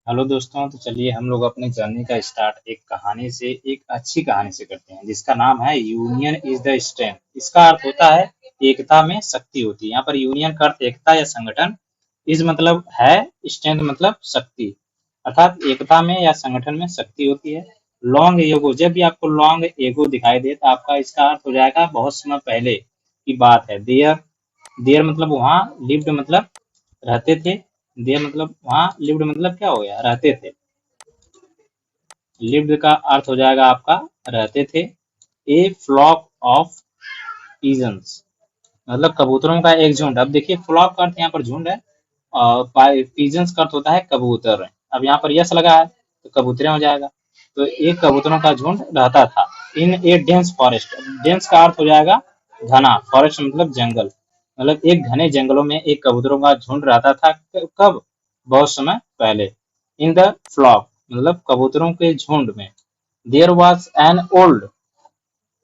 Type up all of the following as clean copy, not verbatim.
Hello दोस्तों, तो चलिए हम लोग अपने जर्नी का स्टार्ट एक कहानी से, एक अच्छी कहानी से करते हैं जिसका नाम है यूनियन इज द स्ट्रेंथ। इसका अर्थ होता है एकता में शक्ति होती है। यहाँ पर यूनियन का अर्थ एकता या संगठन, इज मतलब है, स्ट्रेंथ मतलब शक्ति, अर्थात एकता में या संगठन में शक्ति होती है। लॉन्ग एगो, जब भी आपको लॉन्ग एगो दिखाई दे तो आपका इसका अर्थ हो जाएगा बहुत समय पहले की बात है। देयर, देयर मतलब वहाँ, लिव्ड मतलब रहते थे। देयर मतलब वहाँ, लिव्ड मतलब क्या हो गया, रहते थे। लिव्ड का अर्थ हो जाएगा आपका रहते थे। ए फ्लॉक ऑफ पीजन्स मतलब कबूतरों का एक झुंड। अब देखिए फ्लॉक का अर्थ यहाँ पर झुंड है और पीजन्स का अर्थ होता है कबूतर। अब यहाँ पर यस लगा है तो कबूतरें हो जाएगा। तो एक कबूतरों का झुंड रहता था इन ए डेंस फॉरेस्ट। डेंस का अर्थ हो जाएगा घना, फॉरेस्ट मतलब जंगल, मतलब एक घने जंगलों में एक कबूतरों का झुंड रहता था। कब? बहुत समय पहले। इन द फ्लॉक मतलब कबूतरों के झुंड में। There was an old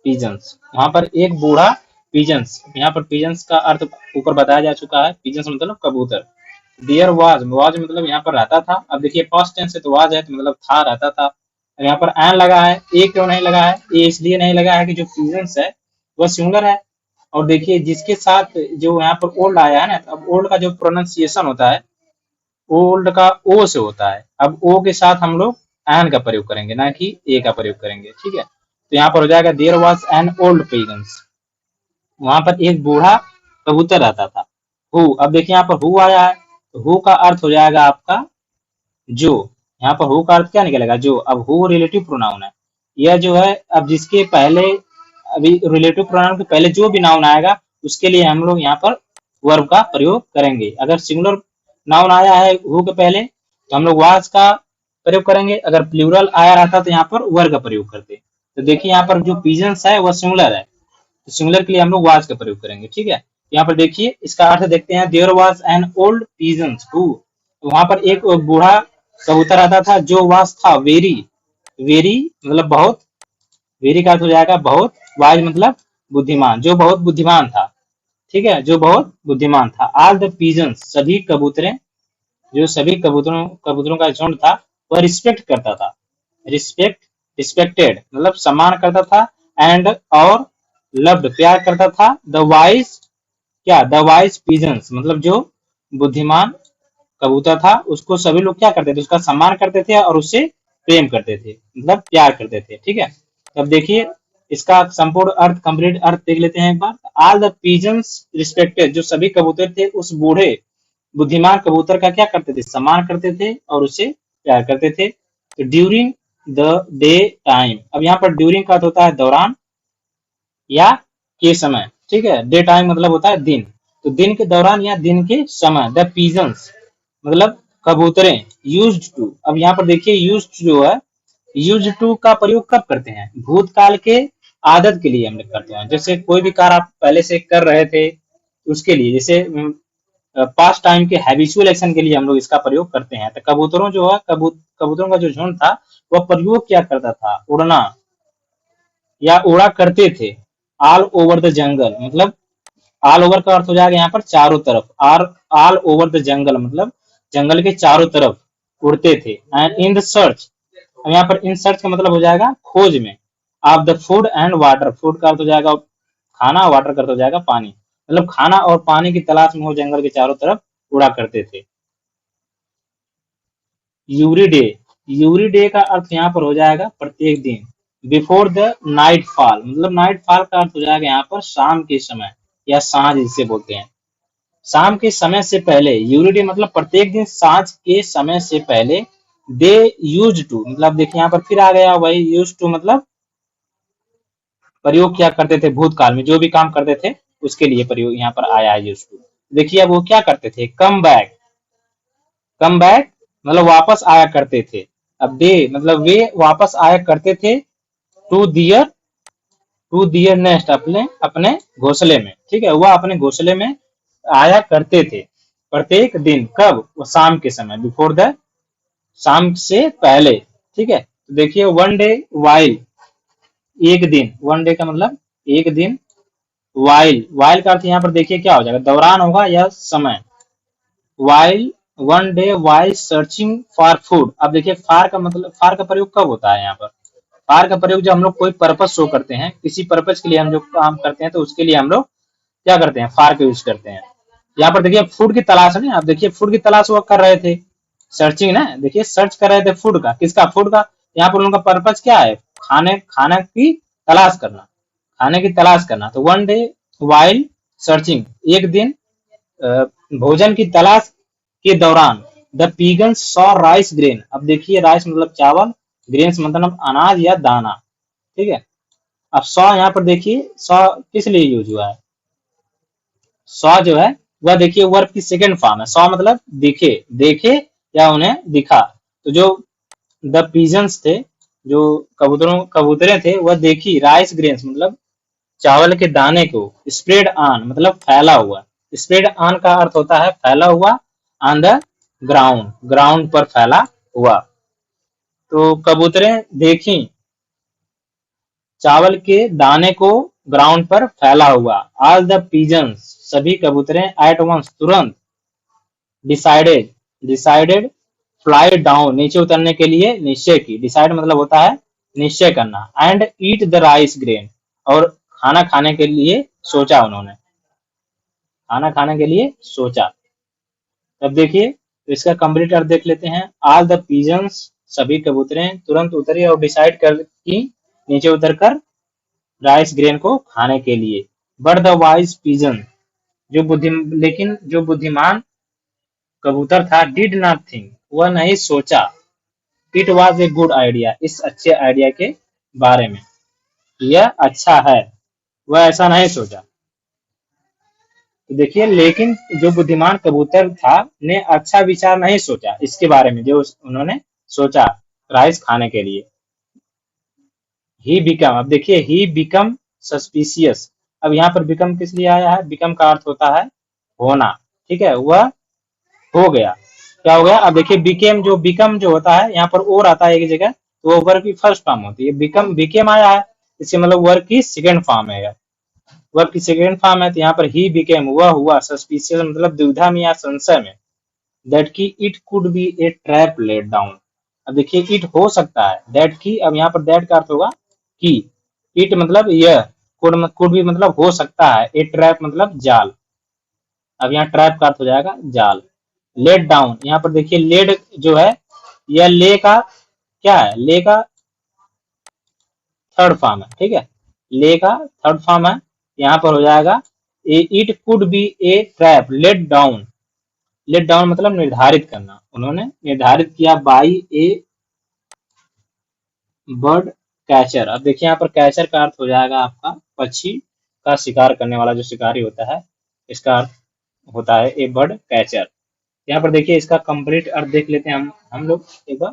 pigeons, वहां पर एक बूढ़ा पिजन्स। यहाँ पर पिजन्स का अर्थ ऊपर बताया जा चुका है। पिजन्स मतलब कबूतर। देयर वाज, वाज मतलब यहाँ पर रहता था। अब देखिए पास्ट टेंस है तो वाज है तो मतलब था, रहता था। अब यहाँ पर एन लगा है, ए क्यों नहीं लगा है? ए इसलिए नहीं लगा है कि जो पिजन्स है वह सिंगुलर है। और देखिए जिसके साथ जो यहाँ पर ओल्ड आया है ना, अब ओल्ड का जो प्रोनाउंसिएशन होता है ओल्ड का ओ से होता है। अब ओ के साथ हम लोग एन का प्रयोग करेंगे, ना कि ए का प्रयोग करेंगे। ठीक है, तो यहाँ पर हो जाएगा there was an old pigeons, वहां पर एक बूढ़ा कबूतर रहता था। हु, अब देखिए यहाँ पर हु आया है तो हु का अर्थ हो जाएगा आपका जो। यहाँ पर हु का अर्थ क्या निकलेगा? जो। अब हु रिलेटिव प्रोनाउन है। यह जो है, अब जिसके पहले, अभी रिलेटिव प्रोनाउन के पहले जो भी नाउन आएगा उसके लिए हम लोग यहाँ पर वर्ब का प्रयोग करेंगे। अगर सिंगुलर नाउन आया है हु के पहले तो हम लोग वाज का प्रयोग करेंगे। अगर प्लूरल आया रहता तो यहाँ पर वर का प्रयोग करते। तो देखिए यहाँ पर जो पिजन्स है वह सिंगुलर है तो सिंगुलर के लिए हम लोग वाज का प्रयोग करेंगे। ठीक है, यहाँ पर देखिए इसका अर्थ देखते हैं। There was an old pigeons who, वहां पर एक बूढ़ा कबूतर आता था जो वाज था वेरी, वेरी मतलब बहुत, वेरी का अर्थ हो जाएगा बहुत, वाइज मतलब बुद्धिमान, जो बहुत बुद्धिमान था। ठीक है, जो बहुत बुद्धिमान था। ऑल द पिजन्स सभी कबूतरें, जो सभी कबूतरों कबूतरों का झुंड था वह रिस्पेक्ट करता था। रिस्पेक्ट, रिस्पेक्टेड मतलब सम्मान करता था। एंड और लव्ड प्यार करता था। द वाइज, क्या? द वाइज पिजन्स मतलब जो बुद्धिमान कबूतर था उसको सभी लोग क्या करते थे? उसका सम्मान करते थे और उससे प्रेम करते थे, मतलब प्यार करते थे। ठीक है, अब देखिए इसका संपूर्ण अर्थ, कंप्लीट अर्थ देख लेते हैं एक बार। ऑल द पिजन्स रिस्पेक्टेड, जो सभी कबूतर थे उस बूढ़े बुद्धिमान कबूतर का क्या करते थे? सम्मान करते थे और उसे प्यार करते थे। तो ड्यूरिंग द डे टाइम, अब यहाँ पर ड्यूरिंग का अर्थ होता है दौरान या के समय। ठीक है, डे टाइम मतलब होता है दिन, तो दिन के दौरान या दिन के समय। द पिजन्स मतलब कबूतरें। यूज्ड टू, अब यहाँ पर देखिए यूज्ड जो है, यूज टू का प्रयोग कब करते हैं? भूतकाल के आदत के लिए हम लोग करते हैं। जैसे कोई भी कार्य आप पहले से कर रहे थे उसके लिए, जैसे पास्ट टाइम के हैबिचुअल एक्शन के लिए हम लोग इसका प्रयोग करते हैं। तो कबूतरों जो है, कबूतरों का जो झुंड था वह प्रयोग क्या करता था? उड़ना या उड़ा करते थे। ऑल ओवर द जंगल मतलब, ऑल ओवर का अर्थ हो जाएगा यहाँ पर चारों तरफ। Are, all over the jungle मतलब जंगल के चारों तरफ उड़ते थे। एंड इन द सर्च, अब यहाँ पर इन सर्च का मतलब हो जाएगा खोज में। Of the food and water, food का अर्थ हो जाएगा खाना, वाटर का अर्थ हो जाएगा पानी, मतलब खाना और पानी की तलाश में वो जंगल के चारों तरफ उड़ा करते थे। यूरी डे, यूरी डे का अर्थ यहाँ पर हो जाएगा प्रत्येक दिन। बिफोर द नाइट फॉल मतलब नाइट फॉल का अर्थ हो जाएगा यहाँ पर शाम के समय या सांझ जिसे बोलते हैं। शाम के समय से पहले, यूरी डे मतलब प्रत्येक दिन सांझ के समय से पहले। दे यूज टू मतलब देखिए यहाँ पर फिर आ गया वही यूज टू मतलब प्रयोग क्या करते थे भूतकाल में, जो भी काम करते थे उसके लिए प्रयोग यहाँ पर आया है यूज टू। देखिए अब वो क्या करते थे? कम बैक, कम बैक मतलब वापस आया करते थे। अब दे मतलब वे वापस आया करते थे। To their, to their nest अपने अपने घोंसले में। ठीक है, वह अपने घोंसले में आया करते थे प्रत्येक दिन। कब? वो शाम के समय, बिफोर द, शाम से पहले। ठीक है, तो देखिए वन डे वाइल, एक दिन, वन डे का मतलब एक दिन। वाइल, वाइल का अर्थ यहाँ पर देखिए क्या हो जाएगा? दौरान होगा या समय। While one day while searching for food. अब देखिए फार का मतलब, फार का प्रयोग कब होता है यहाँ पर? फार का प्रयोग जब हम लोग कोई पर्पस शो करते हैं, किसी पर्पस के लिए हम जो काम करते हैं तो उसके लिए हम लोग क्या करते हैं, फार का यूज करते हैं। यहाँ पर देखिए फूड की तलाश है ना, आप देखिए फूड की तलाश वो कर रहे थे, सर्चिंग ना, देखिए सर्च कर रहे थे फूड का, किसका, फूड का। यहाँ पर उनका पर्पज क्या है, खाने खाना की तलाश करना, खाने की तलाश करना। तो वन डे वाइल सर्चिंग, एक दिन भोजन की तलाश के दौरान, the pigeon saw rice grain. अब देखिए राइस मतलब चावल, ग्रेन्स मतलब अनाज या दाना, ठीक है। अब सॉ यहाँ पर देखिए सॉ किस लिए यूज हुआ है, सॉ जो है वह देखिए वर्ब की सेकंड फॉर्म है। सॉ मतलब दिखे, देखे या उन्हें दिखा। तो जो द पिजन्स थे, जो कबूतरें थे, वह देखी राइस ग्रेन्स मतलब चावल के दाने को, स्प्रेड ऑन मतलब फैला हुआ, स्प्रेड ऑन का अर्थ होता है फैला हुआ, ऑन द ग्राउंड, ग्राउंड पर फैला हुआ। तो कबूतरें देखी चावल के दाने को ग्राउंड पर फैला हुआ। ऑल द पिजन्स, सभी कबूतरें, एट वंस तुरंत, डिसाइडेड, डिसाइडेड फ्लाई डाउन, नीचे उतरने के लिए निश्चय की। डिसाइड मतलब होता है निश्चय करना। And eat the rice grain, और खाना खाने के लिए सोचा, उन्होंने खाना खाने के लिए सोचा। अब देखिए तो इसका कंप्लीट अर्थ देख लेते हैं। ऑल द पिजन्स, सभी कबूतरें तुरंत उतरी और डिसाइड कर की नीचे उतरकर राइस ग्रेन को खाने के लिए। बट द वाइज पिजन, जो बुद्धि लेकिन जो बुद्धिमान कबूतर था, डिड नॉट थिंक, वह नहीं सोचा, it was a good idea, इस अच्छे आइडिया के बारे में, यह अच्छा है, वह ऐसा नहीं सोचा। तो देखिए लेकिन जो बुद्धिमान कबूतर था ने अच्छा विचार नहीं सोचा इसके बारे में, जो उन्होंने सोचा राइस खाने के लिए। ही बिकम, अब देखिए ही बिकम सस्पिशियस। अब यहाँ पर बिकम किस लिए आया है, बिकम का अर्थ होता है होना, ठीक है, वह हो गया, क्या हो गया। अब देखिए बिकेम, जो बिकम जो होता है यहाँ पर और आता है एक जगह, तो वो वर्ब की फर्स्ट फॉर्म होती है। बिकम, बिकेम आया है, इससे मतलब वर्ब की सेकेंड फॉर्म है, वर्ब की सेकेंड फॉर्म है। तो यहाँ पर ही बिकेम, वह हुआ, सस्पिशियस मतलब दुविधा में या संशय में, दैट की it could be a trap let down. अब देखिए इट हो सकता है, दैट की, अब यहाँ पर दैट का अर्थ होगा कि, इट मतलब यह, कुड भी मतलब हो सकता है, ए ट्रैप मतलब जाल, अब यहाँ ट्रैप का अर्थ हो जाएगा जाल। लेट डाउन, यहाँ पर देखिए लेड जो है यह ले का क्या है, ले का थर्ड फॉर्म है, ठीक है, ले का थर्ड फॉर्म है। यहाँ पर हो जाएगा it could be a trap let down, let down मतलब निर्धारित करना, उन्होंने निर्धारित किया बाई ए बर्ड कैचर। अब देखिए यहाँ पर कैचर का अर्थ हो जाएगा आपका पक्षी का शिकार करने वाला, जो शिकारी होता है, इसका अर्थ होता है ए बर्ड कैचर। यहाँ पर देखिए इसका कंप्लीट अर्थ देख लेते हैं हम लोग एक बार।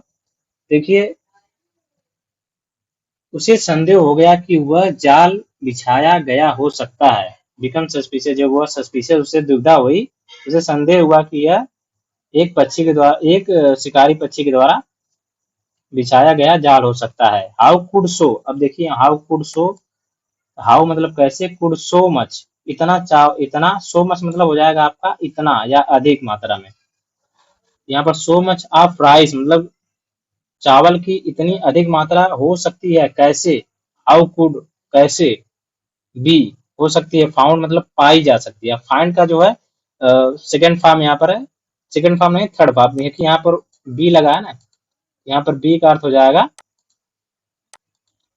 देखिए उसे संदेह हो गया कि वह जाल बिछाया गया हो सकता है, बिकम सस्पिशियस, जब वह सस्पिशियस, उससे दुविधा हुई, उसे संदेह हुआ कि यह एक पक्षी के द्वारा, एक शिकारी पक्षी के द्वारा बिछाया गया जाल हो सकता है। हाउ कुड सो, अब देखिए हाउ कुड सो, हाउ मतलब कैसे, कुड सो मच इतना, इतना, सो मच मतलब हो जाएगा आपका इतना या अधिक मात्रा में। यहाँ पर सो मच ऑफ राइस मतलब चावल की इतनी अधिक मात्रा हो सकती है, कैसे, हाउ कुड कैसे, बी हो सकती है, फाउंड मतलब पाई जा सकती है। फाइंड का जो है सेकेंड फॉर्म यहाँ पर है, सेकेंड फॉर्म नहीं थर्ड फॉर्म है, कि यहाँ पर बी लगा है ना, यहाँ पर बी का अर्थ हो जाएगा,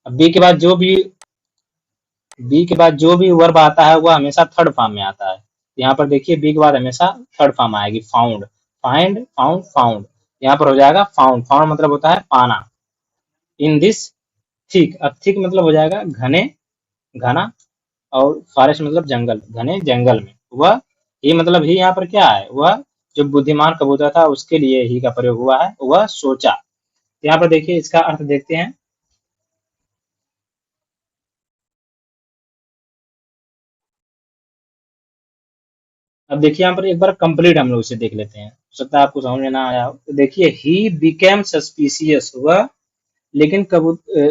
बी के बाद जो भी, बी के बाद जो भी वर्ब आता है वह हमेशा थर्ड फॉर्म में आता है। यहाँ पर देखिए बी के बाद हमेशा थर्ड फॉर्म आएगी, फाउंड, फाइंड, फाउंड, फाउंड, यहाँ पर हो जाएगा फाउंड, फाउंड मतलब होता है पाना। इन दिस थिक, अब थिक मतलब हो जाएगा घने, घना, और फॉरेस्ट मतलब जंगल, घने जंगल में, वह, ये मतलब ही यहाँ पर क्या है, वह जो बुद्धिमान कबूतर था उसके लिए ही का प्रयोग हुआ है, वह सोचा। यहाँ पर देखिए इसका अर्थ देखते हैं। अब देखिए यहाँ पर एक बार कंप्लीट हम लोग इसे देख लेते हैं, हो सकता है आपको समझ में ना आया हो। तो देखिए ही बिकेम सस्पिशियस, वह लेकिन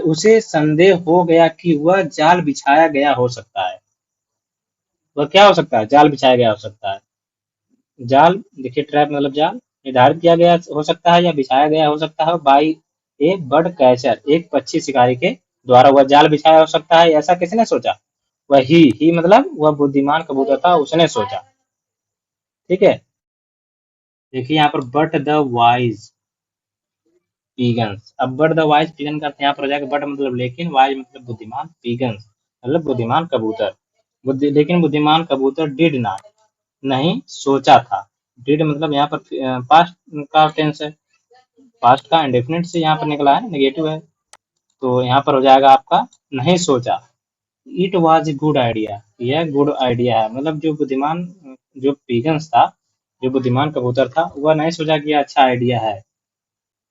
उसे संदेह हो गया कि वह जाल बिछाया गया हो सकता है, वह क्या हो सकता है, जाल बिछाया गया हो सकता है। जाल देखिए ट्रैप मतलब जाल, निर्धारित किया गया हो सकता है या बिछाया गया हो सकता है बाई ए बर्ड कैचर, एक पक्षी शिकारी के द्वारा वह जाल बिछाया हो सकता है, ऐसा किसने सोचा? वह ही मतलब वह बुद्धिमान कबूतर था, उसने सोचा। ठीक है, देखिए यहाँ पर बट द वाइज पीगन्स। अब बट द वाइज पीगन का यहाँ पर हो जाएगा बट मतलब लेकिन, वाइज मतलब बुद्धिमान, पीगन्स मतलब बुद्धिमान कबूतर। लेकिन बुद्धिमान कबूतर डिड नॉट नहीं सोचा था। डिड मतलब यहाँ पर पास्ट का टेंस है, पास्ट का इंडेफिनिट से यहाँ पर निकला है, नेगेटिव है, तो यहाँ पर हो जाएगा आपका नहीं सोचा। It was a good idea, यह गुड आइडिया है, मतलब जो बुद्धिमान जो पिगन्स था, जो बुद्धिमान कबूतर था, वह नहीं सोचा कि यह अच्छा आइडिया है।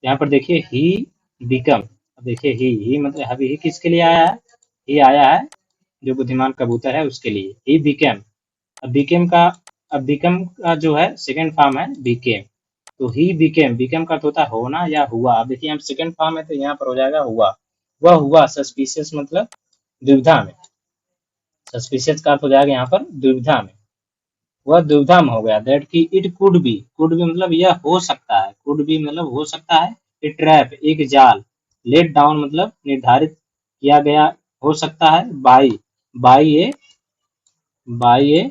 यहाँ पर देखिए ही बिकम, देखिए ही मतलब अभी ही किसके लिए आया है? ही आया है जो बुद्धिमान कबूतर है उसके लिए। ही बिकेम, अब बिकेम का, अब बिकम का जो है सेकंड फॉर्म है बिकेम, तो ही बिकेम, बिकेम का तो होता है होना या हुआ। अब देखिए हम सेकंड फॉर्म है तो यहाँ पर हो जाएगा हुआ, वह हुआ सस्पिशियस मतलब दुविधा में, सस्पिशियस का अर्थ हो जाएगा यहाँ पर दुविधा में, वह दुविधा में हो गया। दैट की इट कुड बी मतलब यह हो सकता है, कुड बी मतलब हो सकता है, ए ट्रैप एक जाल, लेट डाउन मतलब निर्धारित किया गया हो सकता है, by by A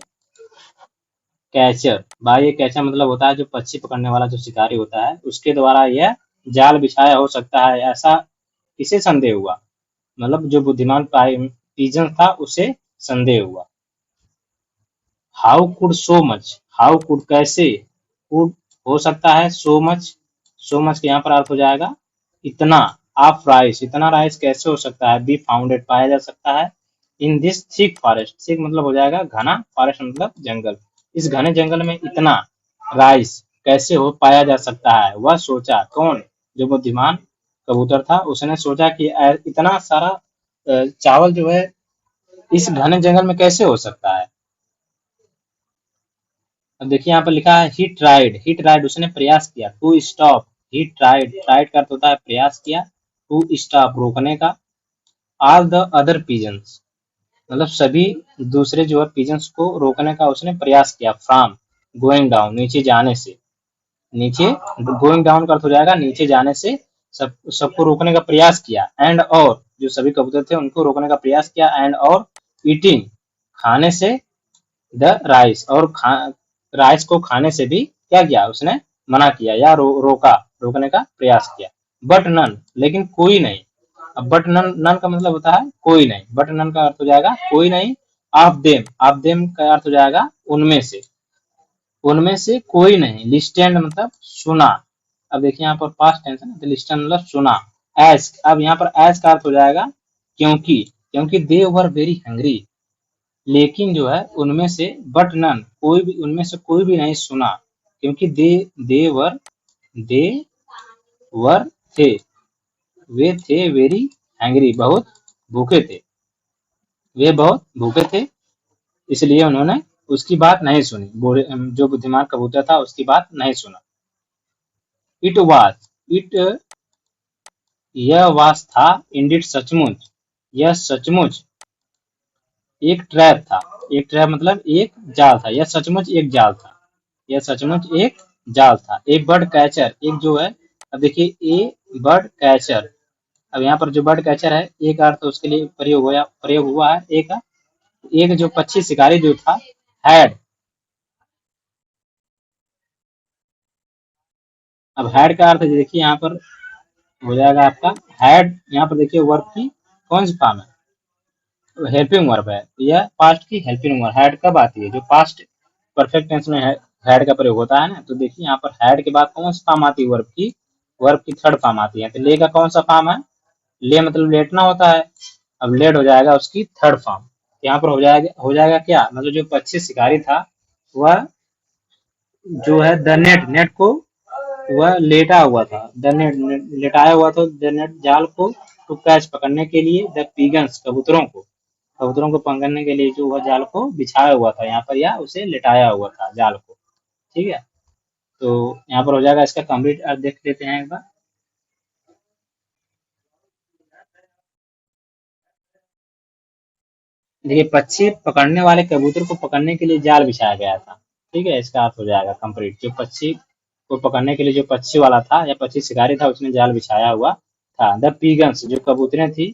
catcher, by A catcher मतलब होता है जो पक्षी पकड़ने वाला जो शिकारी होता है उसके द्वारा यह जाल बिछाया हो सकता है, ऐसा किसे संदेह हुआ? मतलब जो बुद्धिमान पिजन था उसे संदेह हुआ। How could so much, how could कैसे, कुड हो सकता है, सो मच के यहाँ पर अर्थ हो जाएगा इतना, ऑफ राइस इतना राइस कैसे हो सकता है, बी फाउंडेड पाया जा सकता है, in this thick forest, thick मतलब हो जाएगा घना, फॉरेस्ट मतलब जंगल, इस घने जंगल में इतना राइस कैसे हो पाया जा सकता है। वह सोचा, कौन? जो बुद्धिमान कबूतर था उसने सोचा कि इतना सारा चावल जो है इस घने जंगल में कैसे हो सकता है। अब देखिए यहाँ पर लिखा है ही ट्राइड उसने प्रयास किया, to stop, he tried, tried का अर्थ होता है प्रयास किया, टू स्टॉप रोकने का, ऑल द अदर पिजन्स मतलब सभी दूसरे जो है पिजन्स को रोकने का उसने प्रयास किया, फ्रॉम गोइंग डाउन नीचे जाने से, नीचे गोइंग डाउन का अर्थ हो जाएगा नीचे जाने से, सबको रोकने का प्रयास किया, एंड और जो सभी कबूतर थे उनको रोकने का प्रयास किया, एंड और ईटिंग खाने से, द राइस और राइस को खाने से भी क्या किया उसने? मना किया या रोकने का प्रयास किया। बट नन लेकिन कोई नहीं, अब बट नन, नन का मतलब होता है कोई नहीं, बट नन का अर्थ हो जाएगा कोई नहीं, ऑफ देम का अर्थ हो जाएगा उनमें से कोई नहीं, लिस्टेंड मतलब सुना। अब देखिए यहाँ पर पास्ट टेंस है ना, तो लिस्टेंड मतलब सुना। एज, अब यहाँ पर एज का अर्थ हो जाएगा क्योंकि दे वर वेरी हंग्री, लेकिन जो है उनमें से, बट नन कोई भी, उनमें से कोई भी नहीं सुना, क्योंकि दे वर थे, वे थे वेरी हैंग्री बहुत भूखे थे, वे बहुत भूखे थे, इसलिए उन्होंने उसकी बात नहीं सुनी, जो बुद्धिमान कबूतर था उसकी बात नहीं सुना। इट वाज, इट यह वास था, इंडिड सचमुच, यह सचमुच एक ट्रैप था, एक ट्रैप मतलब एक जाल था, यह सचमुच एक जाल था, यह सचमुच एक जाल था। एक बर्ड कैचर, एक जो है, अब देखिए ए बर्ड कैचर, अब यहाँ पर जो बर्ड कैचर है एक अर्थ तो उसके लिए प्रयोग हुआ है, एक एक जो पक्षी शिकारी जो था, हैड, अब हैड का अर्थ देखिए यहाँ पर हो जाएगा आपका हैड, यहाँ पर देखिए वर्ब की कौन सी फॉर्म है? हेल्पिंग वर्ब है, यह पास्ट की हेल्पिंग वर्ब, हैड कब आती है? जो पास्ट परफेक्ट टेंस में हैड का प्रयोग होता है ना, तो देखिए यहाँ पर हैड के बाद कौन सी फॉर्म आती है वर्ब की थर्ड फॉर्म आती है, तो ले का कौन सा फॉर्म है? ले मतलब लेटना होता है, अब लेट हो जाएगा उसकी थर्ड फॉर्म, यहाँ पर हो जाएगा क्या, मतलब जो पक्षी शिकारी था वह जो है द नेट, नेट को वह लेटा हुआ था, द नेट, लेटाया हुआ था द नेट जाल को, टू कैच पकड़ने के लिए, द पिगन्स कबूतरों को पकड़ने के लिए जो वह जाल को बिछाया हुआ था यहाँ पर, या उसे लेटाया हुआ था जाल को। ठीक है, तो यहाँ पर हो जाएगा इसका कंप्लीट अर्थ देख लेते हैं एक बार। देखिए पक्षी पकड़ने वाले कबूतर को पकड़ने के लिए जाल बिछाया गया था। ठीक है, इसका अर्थ हो जाएगा कंप्लीट, जो पक्षी को पकड़ने के लिए जो पक्षी वाला था या पक्षी शिकारी था उसने जाल बिछाया हुआ था। द पिगन्स जो कबूतरें थी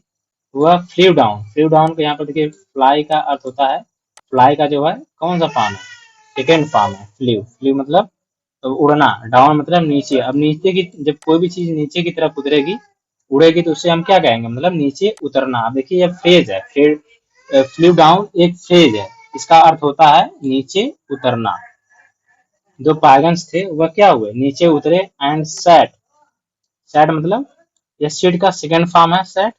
वह फ्लीव डाउन। फ्लीव डाउन को यहाँ पर देखिए फ्लाई का अर्थ होता है, फ्लाई का जो है कौन सा फॉर्म है, सेकेंड फॉर्म है फ्लीव। फ्लीव मतलब तो उड़ना, डाउन मतलब नीचे। अब नीचे की जब कोई भी चीज नीचे की तरफ उतरेगी उड़ेगी तो उसे हम क्या कहेंगे, मतलब नीचे उतरना। अब देखिए ये फ्रेज है, फ्लीव डाउन एक फ्रेज है, इसका अर्थ होता है नीचे उतरना। जो पागन्स थे वह क्या हुए, नीचे उतरे एंड सैट। सैट मतलब यह सीट का सेकंड फॉर्म है सैट।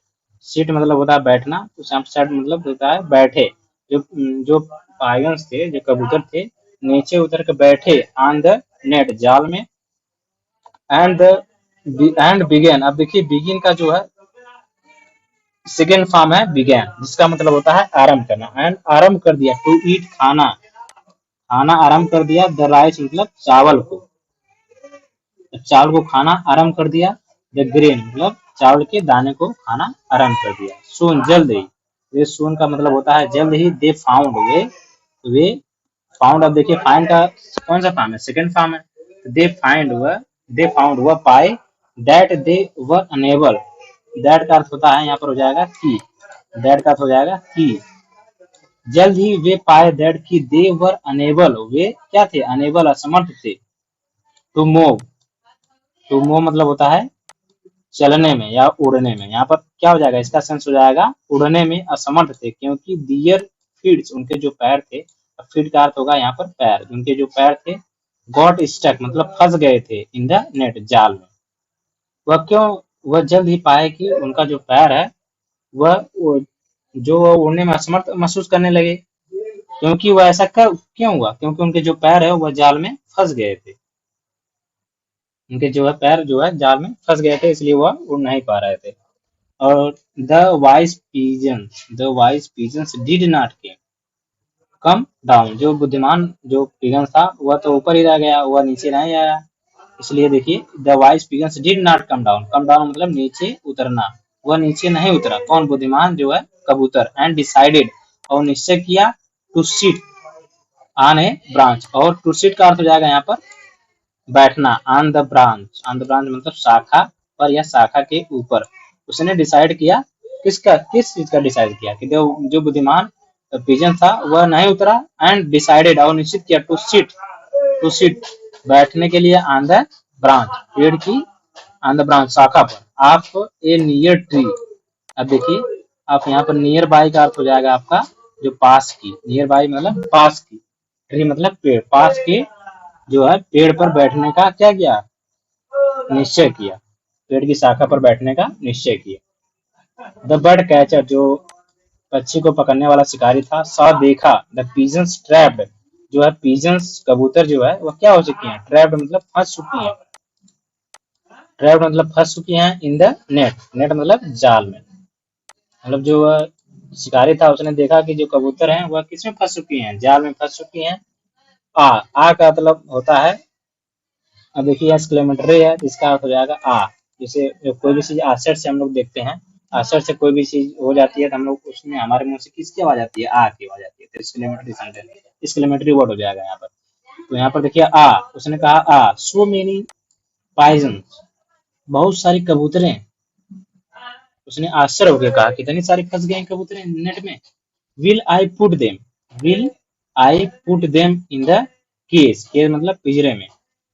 सीट मतलब होता है बैठना, तो सैट मतलब होता है बैठे। जो जो पागन्स थे, जो कबूतर थे, नीचे उतर के बैठे ऑन द नेट, जाल में। And and began. अब देखिए बिगिन का जो है सेकेंड फॉर्म है बिगेन, जिसका मतलब होता है आरंभ करना। एंड आरंभ कर दिया, टू ईट खाना, खाना आरंभ कर दिया। द राइस मतलब चावल को, चावल को खाना आरंभ कर दिया। द ग्रेन मतलब चावल के दाने को खाना आरंभ कर दिया। सून जल्द ही, ये सून का मतलब होता है जल्द ही। They found way found. अब देखिए फाइंड का कौन सा फॉर्म है, सेकंड फॉर्म है। दे फाउंड वह पाए। That they were enable, that का अर्थ होता है यहाँ पर हो जाएगा की, दैट का अर्थ हो जाएगा की। जल्द ही वे पाए दैट की दे वर अनेबल, वे क्या थे, अनेबल असमर्थ थे। टू मूव, टू मूव मतलब होता है चलने में या उड़ने में। यहाँ पर क्या हो जाएगा, इसका सेंस हो जाएगा उड़ने में असमर्थ थे, क्योंकि दियर फीट्स उनके जो पैर थे, फीट का अर्थ होगा यहाँ पर पैर, उनके जो पैर थे गॉट स्टक मतलब फंस गए थे इन द नेट, जाल में। वह क्यों, वह जल्द ही पाए कि उनका जो पैर है वह जो उड़ने में असमर्थ महसूस करने लगे। क्योंकि वह ऐसा क्यों हुआ, क्योंकि उनके जो पैर है वह जाल में फंस गए थे। उनके जो है पैर जो है जाल में फंस गए थे, इसलिए वह उड़ नहीं पा रहे थे। और the wise pigeons did not come down, जो बुद्धिमान जो पिजन था वह तो ऊपर ही रह गया, वह नीचे नहीं आया। इसलिए देखिए the wise pigeons did not come down, come down मतलब नीचे उतरना, वह नीचे नहीं उतरा। कौन, बुद्धिमान जो है कबूतर। एंड डिसाइडेड और निश्चय किया, to sit on a branch. और टू सिट का अर्थ हो जाएगा यहाँ पर बैठना। On the branch, on the branch मतलब शाखा पर या शाखा के ऊपर। उसने डिसाइड किया, किसका, किस चीज का डिसाइड किया कि जो बुद्धिमान पिजन था वह नहीं उतरा। एंड डिसाइडेड और निश्चित किया, टू सिट बैठने के लिए ऑन द ब्रांच, पेड़ की ऑन द ब्रांच शाखा पर। आप ए नियर ट्री। अब देखिए आप यहाँ पर नियर बाई का अर्थ हो जाएगा आपका जो पास की, नियर बाई मतलब पास की, ट्री मतलब पेड़, पास के जो है पेड़ पर बैठने का क्या किया, निश्चय किया, पेड़ की शाखा पर बैठने का निश्चय किया। द बर्ड कैचर जो पक्षी को पकड़ने वाला शिकारी था, सौ देखा, द पिजन्स ट्रैप्ड, जो है पिजन्स कबूतर जो है वह क्या हो चुकी हैं, ट्रैप्ड मतलब फंस चुकी हैं, ट्रैप्ड मतलब फंस चुकी हैं इन द नेट, नेट मतलब जाल में। मतलब जो शिकारी था उसने देखा कि जो कबूतर हैं वह किसमें फंस चुकी हैं, जाल में फंस चुकी हैं। आ का मतलब होता है, अब देखिए एक्सक्लेमेटरी है, इसका अर्थ हो जाएगा आ। जैसे कोई भी चीज आशर से हम लोग देखते हैं, आशर से कोई भी चीज हो जाती है तो हम लोग उसमें हमारे मुंह से किसकी आवाज आती है, आ की आवाज आती है, तो एक्सक्लेमेटरी सेंटेंस, एक्सक्लेमेटरी वर्ड हो जाएगा यहाँ पर। तो यहाँ पर देखिए आ, उसने कहा आ सो मेनी पाइजन्स, बहुत सारी कबूतरें। उसने आश्चर्य होकर कहा कितनी सारी फंस गई कबूतरें नेट में। Will I put them, will I put them in the case, case मतलब पिंजरे में।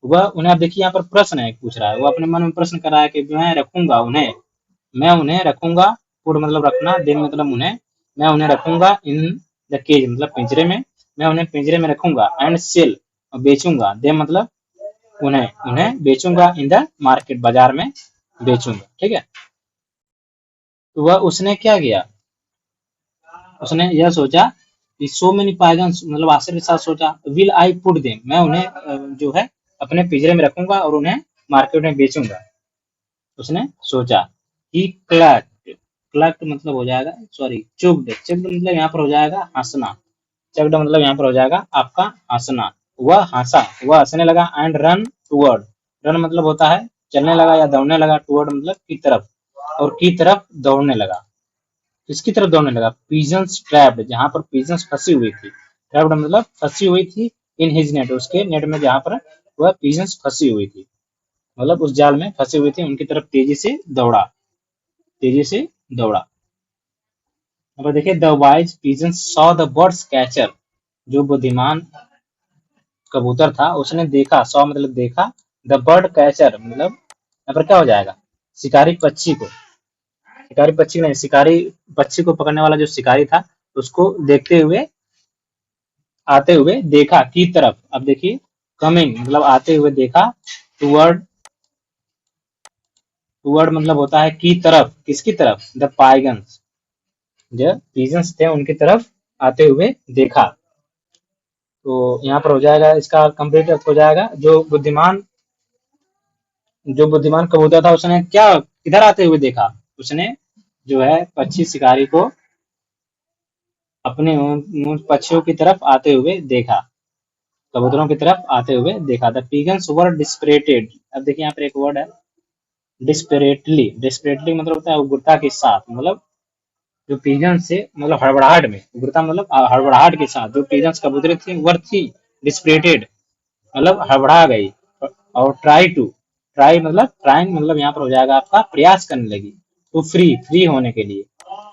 वह उन्हें, अब देखिए यहाँ पर प्रश्न है पूछ रहा है, वो अपने मन में प्रश्न कर रहा है कि मैं रखूंगा उन्हें, मैं उन्हें रखूंगा, पुट मतलब रखना, देम मतलब उन्हें, मैं उन्हें रखूंगा इन द केज मतलब पिंजरे में, मैं उन्हें पिंजरे में रखूंगा। एंड सेल बेचूंगा, देम मतलब उन्हें, उन्हें बेचूंगा इन द मार्केट बाजार में बेचूंगा, ठीक है। तो वह उसने क्या किया, उसने यह सोचा कि सो मेनी पाइगन्स मतलब आश्चर्य के साथ सोचा, विल आई पुट देम, मैं उन्हें जो है अपने पिंजरे में रखूंगा और उन्हें मार्केट में बेचूंगा, उसने सोचा। ही क्लैक्ड, क्लैक्ड मतलब हो जाएगा सॉरी चुग्ड, चुग्ड मतलब यहाँ पर हो जाएगा हंसना, चग्ड मतलब यहाँ पर हो जाएगा आपका हंसना। वह हंसा, वह हंसने लगा। एंड रन टूवर्ड, रन मतलब होता है चलने लगा या दौड़ने लगा, टूवर्ड मतलब की तरफ, और की तरफ दौड़ने लगा। किसकी तरफ दौड़ने लगा, पिजन्स ट्रैप्ड, जहां पर पिजन्स फंसी हुई थी, ट्रैप्ड मतलब फंसी हुई थी, इन हिज नेट, उसके नेट में जहां पर वह पिजन्स फंसी हुई थी, मतलब उस जाल में फंसी हुई थी, उनकी तरफ तेजी से दौड़ा, तेजी से दौड़ा। अब देखिए the wise pigeon saw the birds catcher, जो बुद्धिमान कबूतर था उसने देखा, सॉ मतलब देखा, द बर्ड कैचर मतलब यहाँ पर क्या हो जाएगा, शिकारी पक्षी को, शिकारी पक्षी नहीं, शिकारी पक्षी को पकड़ने वाला जो शिकारी था उसको देखते हुए, आते हुए देखा की तरफ। अब देखिए कमिंग मतलब आते हुए देखा, टूवर्ड, टूवर्ड मतलब होता है की तरफ, किसकी तरफ, द पाइगन्स, जो पिजन्स थे उनकी तरफ आते हुए देखा। तो यहाँ पर हो जाएगा, इसका कंप्लीट अर्थ हो जाएगा, जो बुद्धिमान कबूतर था उसने क्या किधर आते हुए देखा, उसने जो है पक्षी शिकारी को अपने उन पक्षियों की तरफ आते हुए देखा, कबूतरों की तरफ आते हुए देखा। द पिगन्स वर डिस्परेटेड, अब देखिए यहाँ पर एक वर्ड है डिस्परेटली, डिस्परेटली मतलब होता है उग्रता के साथ, मतलब जो पिजन से मतलब हड़बड़ाहट में, उग्रता मतलब हड़बड़ाहट के साथ, जो पिजन्स कबूतरें थी वर थी डिस्परेटेड मतलब हड़बड़ा गई, और ट्राई टू, ट्राई मतलब ट्राइंग मतलब यहाँ पर हो जाएगा आपका प्रयास करने लगी, टू फ्री, फ्री होने के लिए,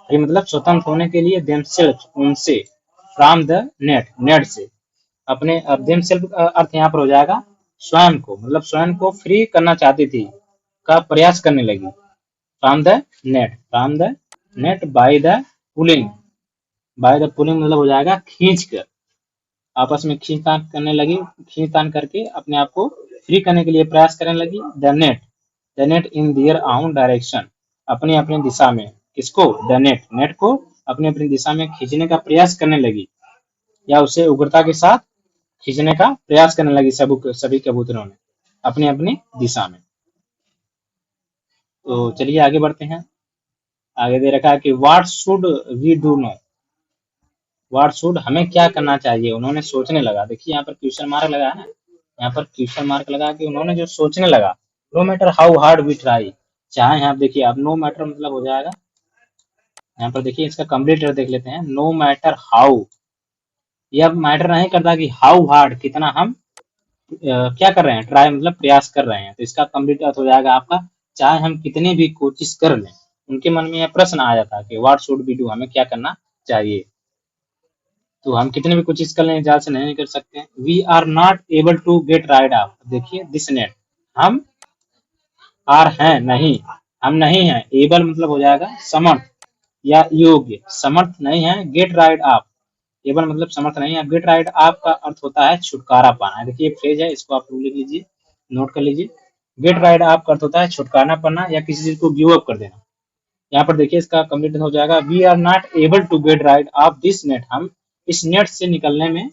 फ्री मतलब स्वतंत्र होने के लिए, देमसेल्फ उनसे, फ्रॉम द नेट, नेट से, अपने, अब देमसेल्फ अर्थ यहाँ पर हो जाएगा स्वयं को, मतलब स्वयं को फ्री करना चाहती थी, का प्रयास करने लगी, from the net, from the net by the pulling, by the pulling मतलब हो जाएगा खींच कर, आपस में खींचतान करने लगी, खींचतान करके अपने आप को फ्री करने के लिए प्रयास करने लगी। द नेट इन दियर आउन डायरेक्शन, अपनी अपनी दिशा में, किसको, द नेट, नेट को अपनी अपनी दिशा में खींचने का प्रयास करने लगी, या उसे उग्रता के साथ खींचने का प्रयास करने लगी, सभी कबूतरों ने अपनी अपनी दिशा में। तो चलिए आगे बढ़ते हैं। आगे दे रखा है कि what should we do no, what should हमें क्या करना चाहिए, उन्होंने सोचने लगा, देखिए यहाँ पर क्वेश्चन मार्क लगा है ना, यहाँ पर क्वेश्चन मार्क लगा कि उन्होंने जो सोचने लगा, no matter how hard we try, चाहे यहाँ देखिए आप नो मैटर मतलब हो जाएगा, यहाँ पर देखिए इसका कंप्लीट देख लेते हैं, नो मैटर हाउ, यह मैटर नहीं करता कि हाउ हार्ड कितना हम क्या कर रहे हैं, ट्राई मतलब प्रयास कर रहे हैं, तो इसका कंप्लीट अर्थ हो जाएगा आपका, चाहे हम कितनी भी कोशिश कर लें। उनके मन में यह प्रश्न आया था कि व्हाट शुड बी डू, हमें क्या करना चाहिए, तो हम कितने भी कोशिश कर लें जाल से नहीं कर सकते। We are not able to get rid of, देखिए दिस नेट, हम आर हैं नहीं, हम नहीं हैं, एबल मतलब हो जाएगा समर्थ या योग्य, समर्थ नहीं है, गेट राइड ऑफ, एबल मतलब समर्थ नहीं है, गेट राइड ऑफ का अर्थ होता है छुटकारा पाना, देखिए फ्रेज है, इसको आप लिख लीजिए, नोट कर लीजिए, गेट राइड ऑफ का अर्थ होता है छुटकारा पाना या किसी चीज को गिव अप कर देना। यहाँ पर देखिए इसका कंप्लीट हो जाएगा, we are not able to get rid of this net, हम इस नेट से निकलने में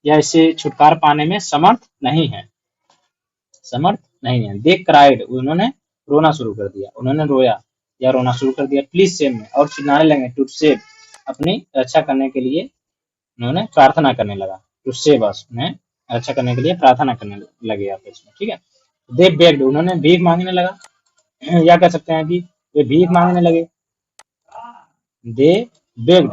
या इसे छुटकारा पाने में समर्थ नहीं है, समर्थ नहीं है। दे क्राइड, उन्होंने रोना शुरू कर दिया, उन्होंने रोया या रोना शुरू कर दिया, प्लीज सेव में, और चिल्लाने लगे, टू सेव अपनी रक्षा करने के लिए उन्होंने प्रार्थना करने लगा, टू सेव अस, उन्हें रक्षा करने के लिए प्रार्थना करने लगे आप इसमें, ठीक है। दे बेग्ड, उन्होंने भीख मांगने लगा, या कह सकते हैं कि वे भीख मांगने लगे, दे बेग्ड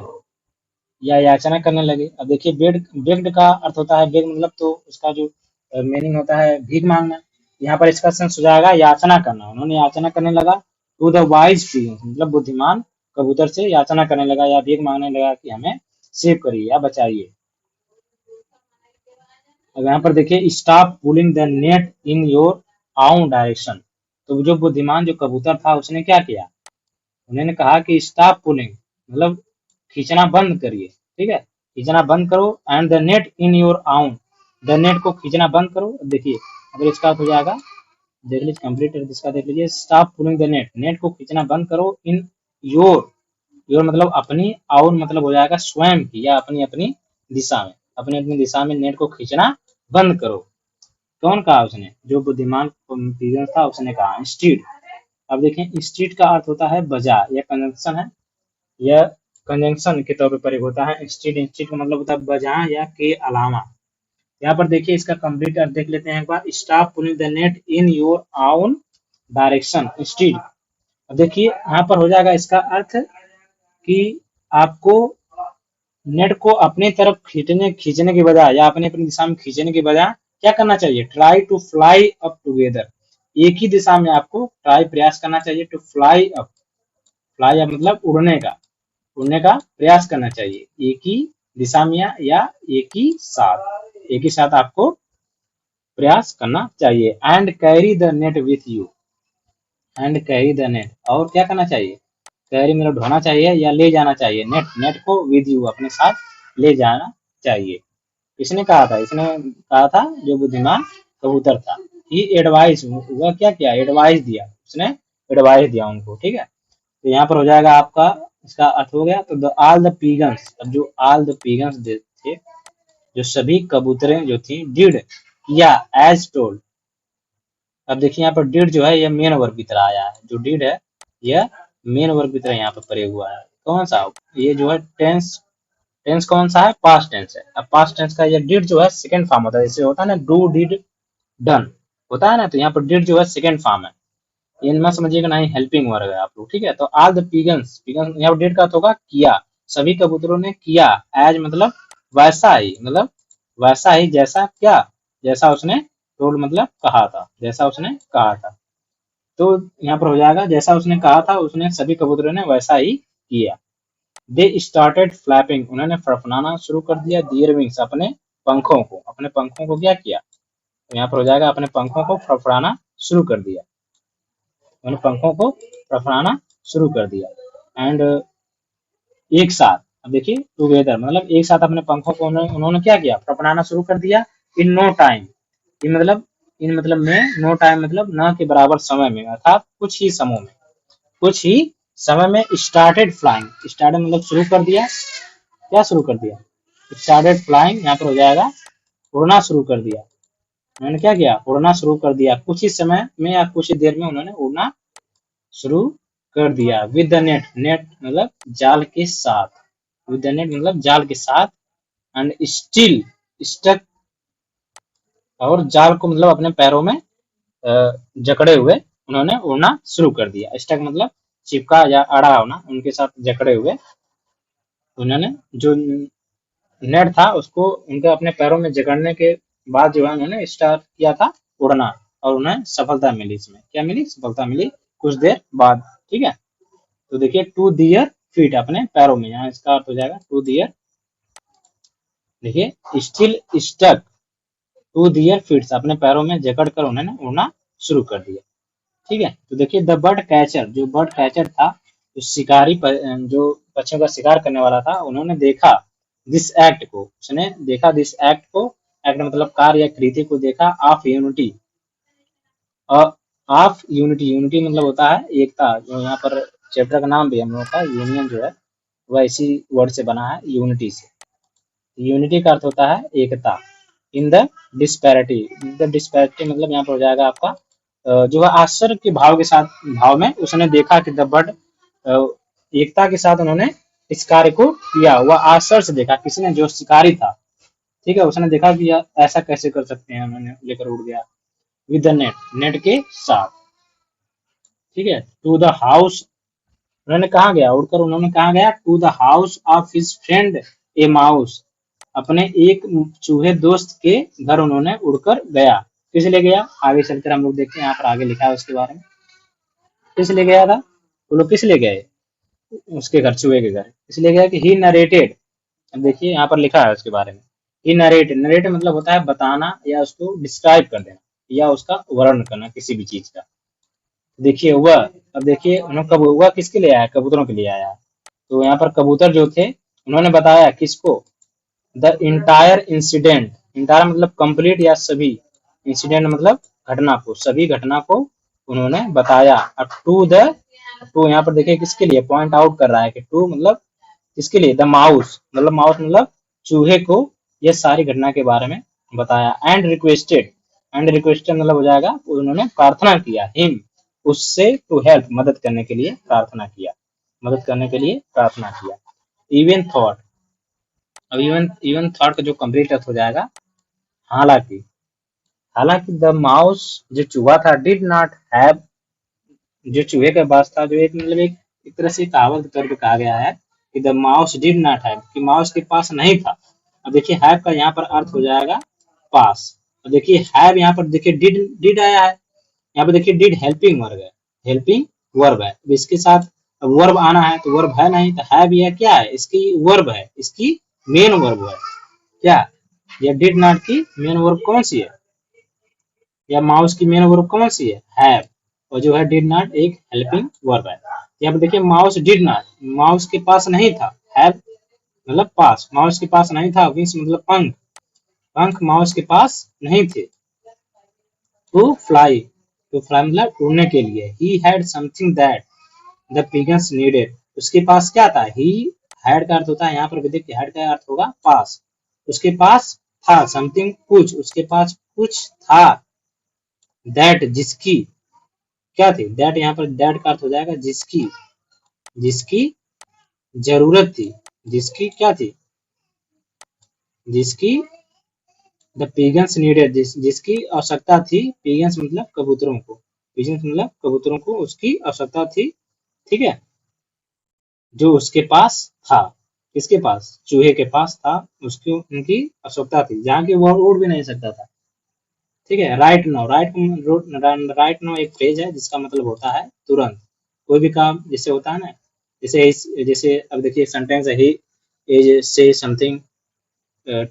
या याचना करने लगे। अब देखिए बेग्ड का अर्थ होता है, बेग मतलब तो उसका जो मीनिंग होता है भीख मांगना, यहाँ पर इसका सेंस हो जाएगा याचना करना, उन्होंने याचना करने लगा, टू द वाइज पिजन्स मतलब बुद्धिमान कबूतर से याचना करने लगा या भीख मांगने लगा कि हमें सेव करिए या बचाइए। अब यहाँ पर देखिए stop pulling the net in your own direction, तो जो बुद्धिमान जो कबूतर था उसने क्या किया, उन्होंने कहा कि स्टॉप पुलिंग मतलब खींचना बंद करिए, ठीक है, खींचना बंद करो, and the net in your आउन, द नेट को खींचना बंद करो। देखिए अगर इसका हो जाएगा, देख लीजिए कंप्लीट इसका देख लीजिए, stop pulling the net, net को खींचना बंद करो, इन योर, योर मतलब अपनी, आउन मतलब हो जाएगा स्वयं की या अपनी अपनी दिशा में, अपनी अपनी दिशा में नेट को खींचना बंद करो। कौन कहा उसने, जो बुद्धिमान पिजन था उसने कहा, इंस्टीड, अब देखें इंस्टीड का अर्थ होता है बजाय, यह कंजंक्शन है, यह कंजंक्शन के तौर पर प्रयोग होता है, इंस्टीड, इंस्टीड का मतलब होता है बजाय या के अलावा। यहाँ पर देखिए इसका कंप्लीट अर्थ देख लेते हैं एक बार, stop pulling the net in your own direction instead. अब देखिए यहाँ पर हो जाएगा इसका अर्थ कि आपको नेट को अपनी तरफ खींचने खींचने के बजाय या अपनी अपनी दिशा में खींचने के बजाय क्या करना चाहिए, try to fly up together, एक ही दिशा में आपको ट्राई प्रयास करना चाहिए, to fly up, fly up मतलब उड़ने का प्रयास करना चाहिए, एक ही दिशा में या एक ही साथ आपको प्रयास करना चाहिए। And carry the net with you, and carry the net, और क्या करना चाहिए, कैरी मतलब ढोना चाहिए या ले जाना चाहिए, नेट को विद यू अपने साथ ले जाना चाहिए। इसने कहा था, जो बुद्धिमान कबूतर था, ही एडवाइस, वह क्या किया, एडवाइस दिया, उसने एडवाइस दिया उनको, ठीक है। तो यहाँ पर हो जाएगा आपका, इसका अर्थ हो गया। तो ऑल द पीगन्स, अब जो ऑल द पीगन्स थे, जो सभी कबूतरें जो थी, डिड किया एज टोल्ड। अब देखिए यहाँ पर डिड जो है, यह मेन वर्ब की तरह आया है, जो डिड है यह मेन वर्ब की तरह यहाँ पर प्रयोग हुआ है। कौन सा, ये जो है टेंस कौन सा है, पास्ट टेंस है। अब पास्ट टेंस का ये डिड जो है सेकंड फॉर्म होता है, जैसे होता है ना डू डिड डन होता है ना, तो यहाँ पर डिड जो है सेकंड फॉर्म है, इनमें समझिएगा नहीं, हेल्पिंग वर्ग है आप लोग, ठीक है। तो ऑल द पिगन्स, यहाँ पर डिड का होगा किया, सभी कबूतरों ने किया, एज मतलब वैसा ही, मतलब वैसा ही, जैसा क्या, जैसा उसने टोल्ड मतलब कहा था, जैसा उसने कहा था। तो यहाँ पर हो जाएगा, जैसा उसने कहा था, उसने सभी कबूतरों ने वैसा ही किया। दे स्टार्टेड फ्लैपिंग, उन्होंने फड़फड़ाना शुरू कर दिया, दियर विंग्स, अपने पंखों को क्या किया, तो यहाँ पर हो जाएगा अपने पंखों को फड़फड़ाना शुरू कर दिया, उन्होंने पंखों को फड़फड़ाना शुरू कर दिया। एंड एक साथ, अब देखिए टुगेदर मतलब एक साथ अपने पंखों को उन्होंने क्या किया, फड़फड़ाना शुरू कर दिया। इन नो टाइम, इन मतलब में, नो टाइम मतलब न के बराबर समय में, अर्थात कुछ ही समय में स्टार्टेड फ्लाइंग, स्टार्टेड मतलब शुरू कर दिया, क्या शुरू कर दिया, स्टार्टेड फ्लाइंग, यहाँ पर हो जाएगा उड़ना शुरू कर दिया, उन्होंने क्या किया, उड़ना शुरू कर दिया, कुछ ही समय में या कुछ ही देर में उन्होंने उड़ना शुरू कर दिया। विद द नेट, नेट मतलब जाल के साथ, विद द नेट मतलब जाल के साथ, एंड स्टिल स्टक, और जाल को मतलब अपने पैरों में जकड़े हुए उन्होंने उड़ना शुरू कर दिया। स्टक मतलब चिपका या अड़ा होना, उनके साथ जकड़े हुए उन्होंने जो नेट था उसको उनके अपने पैरों में जकड़ने के बाद जो है उन्होंने स्टार्ट किया था उड़ना, और उन्हें सफलता मिली, इसमें क्या मिली, सफलता मिली कुछ देर बाद, ठीक है। तो देखिए टू दियर फीट, अपने पैरों में, यहाँ इसका अर्थ हो जाएगा टू दियर, देखिए still stuck to their feet, अपने पैरों में जकड़ कर उन्होंने उड़ना शुरू कर दिया, ठीक है। तो देखिए द बर्ड कैचर, जो बर्ड कैचर था, जो शिकारी जो पक्षियों का शिकार करने वाला था, उन्होंने देखा दिस एक्ट को, उसने देखा दिस एक्ट को, एक्ट मतलब कार्य या कृति को देखा, of unity, of unity, unity मतलब होता है एकता, जो यहाँ पर चैप्टर का नाम भी हम लोग का यूनियन जो है वह इसी वर्ड से बना है, यूनिटी से। यूनिटी का अर्थ होता है एकता। In the disparity, the disparity मतलब यहाँ पर हो जाएगा आपका जो है आश्चर्य के भाव के साथ, भाव में उसने देखा कि द बर्ड, एकता के साथ उन्होंने इस कार्य को किया, वह आश्चर्य से देखा, किसी ने, जो शिकारी था, ठीक है, उसने देखा कि ऐसा कैसे कर सकते हैं, उन्होंने लेकर उड़ गया। विद द नेट, नेट के साथ, ठीक है। टू द हाउस, उन्होंने कहा गया, उड़कर उन्होंने कहा गया, to the house of his friend a mouse, अपने एक चूहे दोस्त के घर उन्होंने उड़कर गया। किस लिए गया, आगे चलकर हम लोग देखते हैं, यहाँ पर आगे लिखा है उसके बारे में, किस लिए गया था, वो लोग किस लिए गए उसके घर, चूहे के घर, इसलिए गया कि ही नरेटेड, अब देखिए यहाँ पर लिखा है उसके बारे में, ही नरेटेड, नरेट मतलब होता है बताना या उसको डिस्क्राइब कर देना या उसका वर्णन करना किसी भी चीज का। देखिए वह, अब देखिए उन्होंने कब हुआ, किसके लिए आया, कबूतरों के लिए आया। तो यहाँ पर कबूतर जो थे उन्होंने बताया किसको, द इंटायर इंसिडेंट, इंटायर मतलब कंप्लीट या सभी, इंसिडेंट मतलब घटना को, सभी घटना को उन्होंने बताया। अब टू द, टू यहाँ पर देखिए किसके लिए पॉइंट आउट कर रहा है कि टू मतलब किसके लिए, द माउस मतलब चूहे को यह सारी घटना के बारे में बताया। एंड रिक्वेस्टेड मतलब हो जाएगा उन्होंने प्रार्थना किया, हिम उससे, टू हेल्प मदद करने के लिए प्रार्थना किया, मदद करने के लिए प्रार्थना किया। इवन थॉट, अब इवन थॉट का जो कंप्लीट अर्थ हो जाएगा हालांकि, हालांकि द माउस जो चूहा था, डिड नॉट हैव, जो चूहे का पास था, जो एक मतलब एक तरह से कहावत के तौर पे कहा गया है कि the mouse did not have, कि माउस के पास नहीं था। अब देखिए हैव का यहाँ पर अर्थ हो जाएगा पास, और देखिए हैव यहाँ पर देखिए डिड आया है, यहाँ पे देखिए डिड हेल्पिंग वर्ब है, हेल्पिंग वर्ब है। अब इसके साथ अब वर्ब आना है तो वर्ब है नहीं, तो हैव यह क्या है, इसकी वर्ब है, इसकी मेन वर्ब है क्या, या डिड नॉट की मेन वर्ब कौन सी है, या माउस की मेन वर्ब कौन सी है, हैव, और जो है डिड नॉट एक हेल्पिंग वर्ब है। यहाँ पे देखिए माउस डिड नॉट, माउस के पास नहीं था, हैव मतलब पास, माउस के पास नहीं था, विंग्स मतलब पंख, पंख माउस के पास नहीं थे। टू फ्लाई मतलब उड़ने के लिए। He had something that the pigeons needed, उसके पास क्या था, ही हैड का अर्थ होता है यहाँ पर भी देखिए हैड का अर्थ होगा पास, उसके पास था, समथिंग कुछ, उसके पास कुछ था, दैट जिसकी क्या थी, दैट यहाँ पर दैट का अर्थ हो जाएगा जिसकी, जिसकी जरूरत थी, जिसकी क्या थी, जिसकी द पिगन्स नीडेड, जिसकी आवश्यकता थी, पिगन्स मतलब कबूतरों को, पिगन्स मतलब कबूतरों को उसकी आवश्यकता थी, ठीक है, जो उसके पास था, किसके पास, चूहे के पास था, उसकी उनकी आवश्यकता थी, जहाँ की वह उड़ भी नहीं सकता था, ठीक है। राइट नाउ, राइट नाउ एक फ्रेज है जिसका मतलब होता है तुरंत, कोई भी काम जैसे होता है ना, जैसे अब देखिए सेंटेंस है, he is say something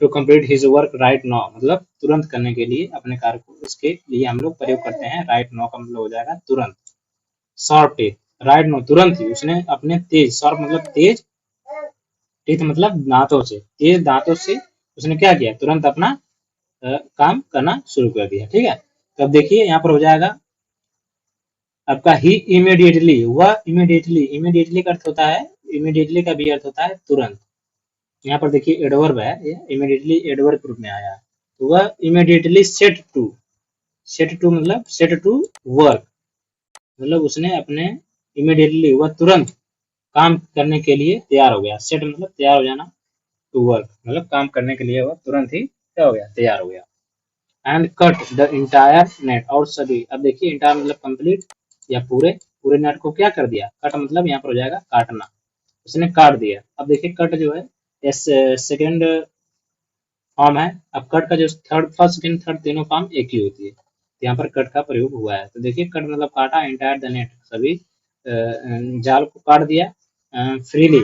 to complete his work right now, मतलब तुरंत करने के लिए अपने कार्य को, उसके लिए हम लोग प्रयोग करते हैं राइट नाउ का मतलब हो जाएगा तुरंत। शॉर्प टीथ, राइट नाउ तुरंत ही उसने अपने तेज, शॉर्प मतलब तेज, टीथ मतलब दांतों से, तेज दांतों से उसने क्या किया, तुरंत अपना काम करना शुरू कर दिया, ठीक है। तब देखिए यहाँ पर हो जाएगा आपका ही इमीडिएटली, वह इमीडिएटली का अर्थ होता है, इमीडिएटली का भी अर्थ होता है तुरंत। यहाँ पर देखिए एडवर्ब है, ये इमीडिएटली एडवर्ब के रूप में आया है, तो वह इमीडिएटली सेट टू मतलब सेट टू वर्क, मतलब उसने अपने इमीडिएटली वह तुरंत काम करने के लिए तैयार हो गया, सेट मतलब तैयार हो जाना, टू वर्क मतलब काम करने के लिए वह तुरंत ही क्या हो गया, तैयार हो गया। And cut the entire net, और सभी, अब देखिए इंटायर मतलब कंप्लीट या पूरे, पूरे नेट को क्या कर दिया, कट मतलब यहाँ पर हो जाएगा काटना, उसने काट दिया। अब देखिए कट जो है सेकेंड फॉर्म है, अब कट का जो थर्ड, फर्स्ट सेकेंड थर्ड तीनों फॉर्म एक ही होती है, तो यहाँ पर कट का प्रयोग हुआ है। तो देखिए कट मतलब काटा, इंटायर द नेट सभी जाल को काट दिया, फ्रीली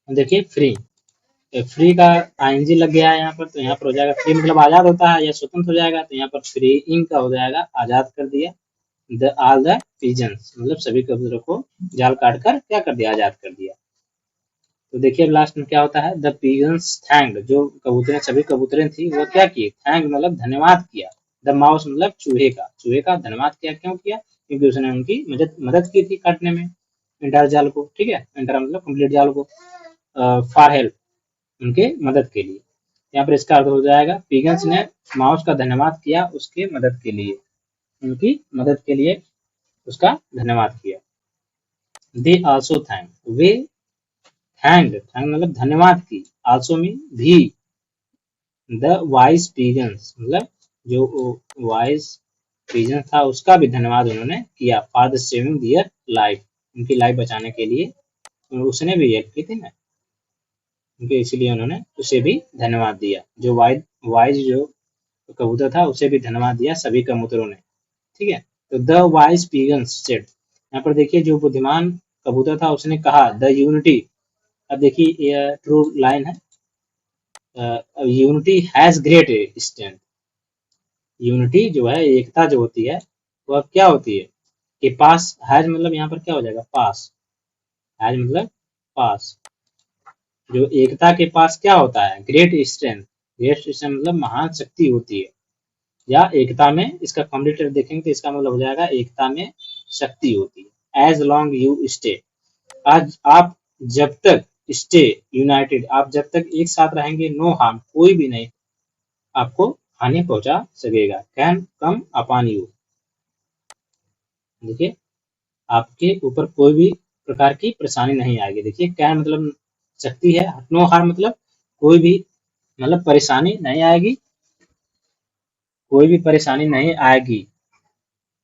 देखिए फ्री, फ्री का आईएनजी लग गया है यहाँ पर, तो यहाँ पर हो जाएगा फ्री मतलब आजाद होता है या स्वतंत्र हो जाएगा, तो यहाँ पर फ्री इंक का हो जाएगा आजाद कर दिया। द ऑल द पिजन्स मतलब सभी कबूतरों को जाल काट कर क्या कर दिया, आजाद कर दिया। तो देखिए लास्ट में क्या होता है, द पिजन्स थैंक्ड, जो कबूतरें सभी कबूतरें थी वो क्या किए, थैंक मतलब धन्यवाद किया, द माउस मतलब चूहे का धन्यवाद किया, क्यों किया, क्योंकि उसने उनकी मदद की थी काटने में इंटायर जाल को, ठीक है, इंटायर मतलब कंप्लीट जाल को, फॉर हेल्प उनके मदद के लिए। यहाँ पर इसका अर्थ हो जाएगा पिगन्स ने माउस का धन्यवाद किया उसके मदद के लिए, उनकी मदद के लिए उसका धन्यवाद किया। They also thank, way thank मतलब धन्यवाद की, आल्सो मीन भी, द वाइज पिगन्स मतलब जो वाइज पिजन था उसका भी धन्यवाद उन्होंने किया, for the saving their life, उनकी लाइफ बचाने के लिए उसने भी हेल्प की थी ना उनके, इसलिए उन्होंने उसे भी धन्यवाद दिया, जो वाइज जो कबूतर था उसे भी धन्यवाद दिया सभी कबूतरों ने, ठीक है। तो द वाइज पिगन्स सेड, यहाँ पर देखिए जो बुद्धिमान कबूतर था उसने कहा, द यूनिटी, अब देखिए ये ट्रू लाइन है, unity has great strength, unity जो है एकता जो होती है वह क्या होती है, कि पास, हैज मतलब यहाँ पर क्या हो जाएगा पास, हैज मतलब पास, जो एकता के पास क्या होता है, ग्रेट स्ट्रेंथ, ग्रेट स्ट्रेंथ मतलब महान शक्ति होती है, या एकता में, इसका कॉम्बिनेटर देखेंगे तो इसका मतलब हो जाएगा एकता में शक्ति होती है। एज लॉन्ग यू स्टे, आज आप जब तक, स्टे यूनाइटेड, आप जब तक एक साथ रहेंगे, नो हार्म कोई भी नहीं आपको हानि पहुंचा सकेगा, कैन कम अपॉन यू, देखिए आपके ऊपर कोई भी प्रकार की परेशानी नहीं आएगी। देखिए कैन मतलब शक्ति है, नो हार्म मतलब कोई भी मतलब परेशानी नहीं आएगी, कोई भी परेशानी नहीं आएगी।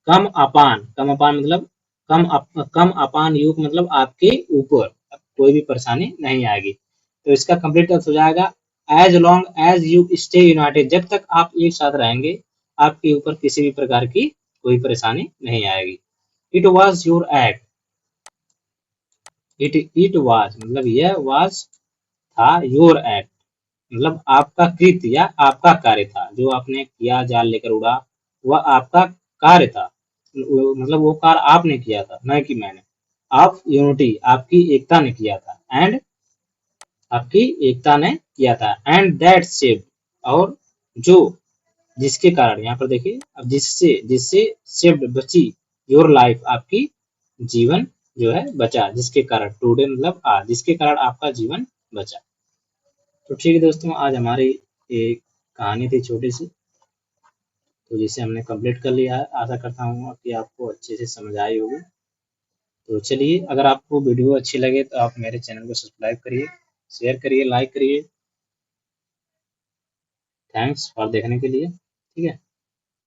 कम अपान मतलब कम अपान युग मतलब आपके ऊपर कोई भी परेशानी नहीं आएगी। तो इसका कंप्लीट अर्थ हो जाएगा, as long as you stay united, जब तक आप एक साथ रहेंगे आपके ऊपर किसी भी प्रकार की कोई परेशानी नहीं आएगी। It was your act, it was मतलब यह वाज था, योर एक्ट मतलब आपका कृत्य या आपका कार्य था, जो आपने किया जाल लेकर उड़ा, वह आपका कार्य था, मतलब वो कार्य आपने किया था, न कि मैंने। ऑफ यूनिटी आपकी एकता ने किया था, एंड आपकी एकता ने किया था, एंड दैट सेव्ड और जो जिसके कारण, यहाँ पर देखिए अब जिससे जिससे सेव्ड बची, योर लाइफ आपकी जीवन जो है बचा, जिसके कारण, टुडे मतलब आज, जिसके कारण आपका जीवन बचा। तो ठीक है दोस्तों, आज हमारी एक कहानी थी छोटी सी, तो जिसे हमने कंप्लीट कर लिया है। आशा करता हूँ कि आपको अच्छे से समझ आई होगी। तो चलिए, अगर आपको वीडियो अच्छी लगे तो आप मेरे चैनल को सब्सक्राइब करिए, शेयर करिए, लाइक करिए। थैंक्स फॉर देखने के लिए। ठीक है।